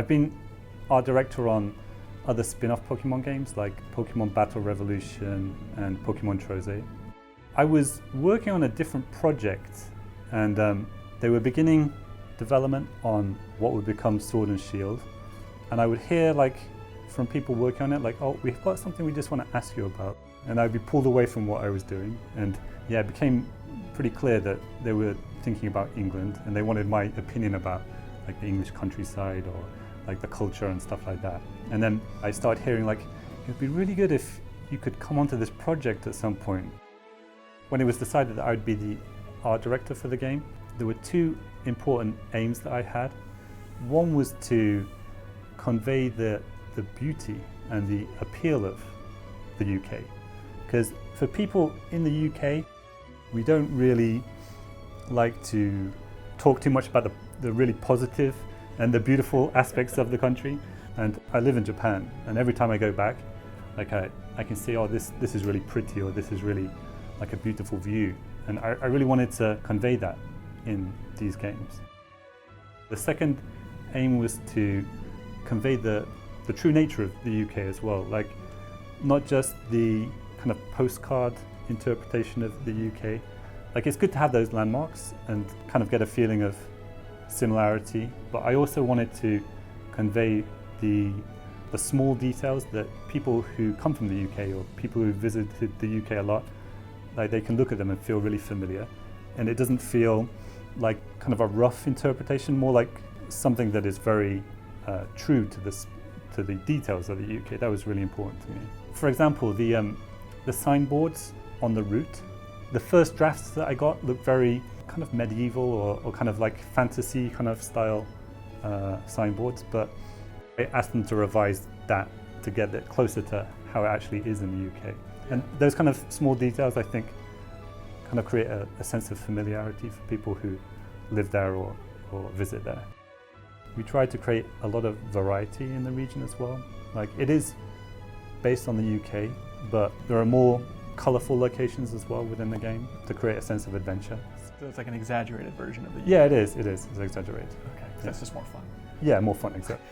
I've been art director on other spin-off Pokemon games like Pokemon Battle Revolution and Pokemon Trozei. I was working on a different project and they were beginning development on what would become Sword and Shield. And I would hear from people working on it, oh, we've got something we just want to ask you about. And I'd be pulled away from what I was doing. And yeah, it became pretty clear that they were thinking about England and they wanted my opinion about the English countryside or the culture and stuff like that. And then I started hearing it'd be really good if you could come onto this project at some point. When it was decided that I would be the art director for the game, there were two important aims that I had. One was to convey the beauty and the appeal of the UK. Because for people in the UK, we don't really like to talk too much about the really positive and the beautiful aspects of the country. And I live in Japan, and every time I go back, I can see, oh, this is really pretty, or this is really a beautiful view. And I really wanted to convey that in these games. The second aim was to convey the true nature of the UK as well, not just the kind of postcard interpretation of the UK. It's good to have those landmarks and kind of get a feeling of similarity, but I also wanted to convey the small details that people who come from the UK or people who visited the UK a lot, they can look at them and feel really familiar. And it doesn't feel like kind of a rough interpretation, more like something that is very true to the details of the UK. That was really important to me. For example, the signboards on the route, the first drafts that I got looked very kind of medieval or kind of fantasy kind of style signboards, but I asked them to revise that to get it closer to how it actually is in the UK. And those kind of small details, I think, kind of create a sense of familiarity for people who live there or visit there. We tried to create a lot of variety in the region as well. It is based on the UK, but there are more colourful locations as well within the game to create a sense of adventure. So it's like an exaggerated version of the UK. Yeah, it is. It's exaggerated. Okay, so that's just more fun. Yeah, more fun, exactly.